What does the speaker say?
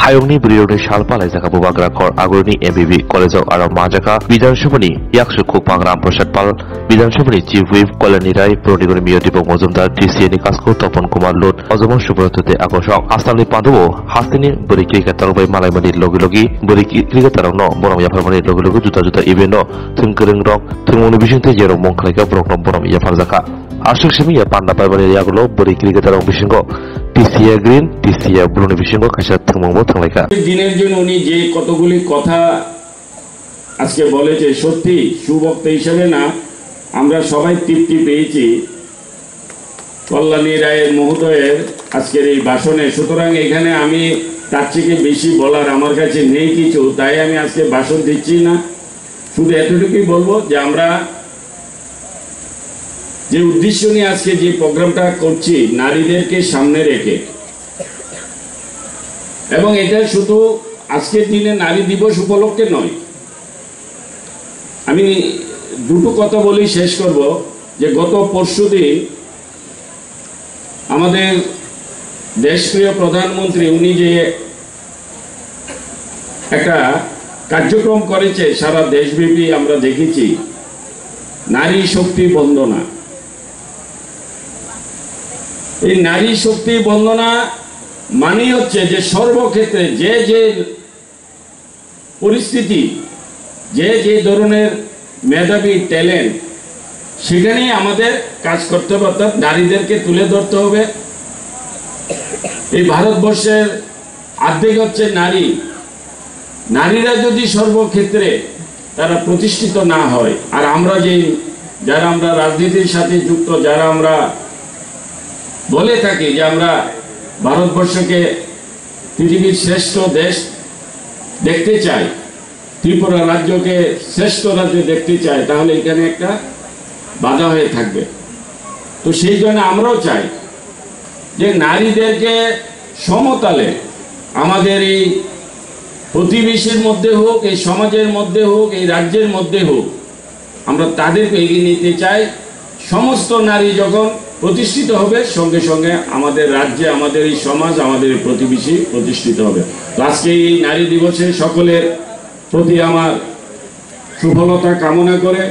हायुंनि ब्रियावनि सालपालाय जाका बुबाग्राखर आगुरनि एमबिबि कलेजाव आरो माजाका विधानसभानि याकसु खुकपां राम प्रसाद पाल विधानसभानि चीफ व्हिप कल्याणी राय प्रनिगुनि मिय दीपक मजुमदार टीसीएनि कास्को तपन कुमार लुट अजम सुब्रतते आकर्षक आसामनि पांडुओ हास्तिनि बोरै क्रिकेटार बै मालायमनि लगे लगे बोरै क्रिकेटाराव न बरम याफारमनि लगे लगे जुता जुता इभेन्ट थुंगोरों रक थुंगनि बिसिंते जेराव मंखलायका ब्रकन बरम याफार जाका आशुक सेमिया पांडा पाइबानि यागुलो बोरै क्रिकेटाराव बिसिंगो টিসিএ গ্রিন টিসিএ ব্লুনি বিসঙ্গ কাছে থামবো থামলাইকা দিনের জন্য উনি যে কতগুলি কথা আজকে বলেছে সত্যি সুবক্তা হিসেবে না আমরা সবাই তৃপ্তি পেয়েছি কল্যাণী রায়ের মহোদয়ের আজকের এই ভাষণে। সুতরাং এখানে আমি তার থেকে বেশি বলার আমার কাছে নেই কিছু, তাই আমি আজকে ভাষণ দিচ্ছি না। শুধু এতটুকুই বলবো যে আমরা যে উদ্দেশ্য নিয়ে আজকে যে প্রোগ্রামটা করছি নারীদেরকে সামনে রেখে, এবং এটা শুধু আজকের দিনে নারী দিবস উপলক্ষে নয়। আমি দুটো কথা বলেই শেষ করব যে গত পরশুদিন আমাদের দেশপ্রিয় প্রধানমন্ত্রী উনি যে একটা কার্যক্রম করেছে সারা দেশব্যাপী আমরা দেখেছি, নারী শক্তি বন্দনা। এই নারী শক্তি বন্দনা মানে হচ্ছে যে সর্বক্ষেত্রে যে যে পরিস্থিতি, যে যে ধরনের মেধাবী ট্যালেন্ট, সেখানেই আমাদের কাজ করতে হবে, অর্থাৎ নারীদেরকে তুলে ধরতে হবে। এই ভারতবর্ষের অর্ধেক হচ্ছে নারী। নারীরা যদি সর্বক্ষেত্রে তারা প্রতিষ্ঠিত না হয়, আর আমরা যারা আমরা রাজনীতির সাথে যুক্ত, যারা আমরা বলে থাকি যে আমরা ভারতবর্ষকে পৃথিবীর শ্রেষ্ঠ দেশ দেখতে চাই, ত্রিপুরা রাজ্যকে শ্রেষ্ঠ রাজ্য দেখতে চাই, তাহলে এখানে একটা বাধা হয়ে থাকবে। তো সেই জন্য আমরাও চাই যে নারীদেরকে সমতালে আমাদের এই প্রতিবেশীর মধ্যে হোক, এই সমাজের মধ্যে হোক, এই রাজ্যের মধ্যে হোক, আমরা তাদেরকে এগিয়ে নিতে চাই। সমস্ত নারী যখন প্রতিষ্ঠিত হবে, সঙ্গে সঙ্গে আমাদের রাজ্যে, আমাদের এই সমাজ, আমাদের এই প্রতিবেশী প্রতিষ্ঠিত হবে। তো আজকে এই নারী দিবসে সকলের প্রতি আমার সফলতা কামনা করে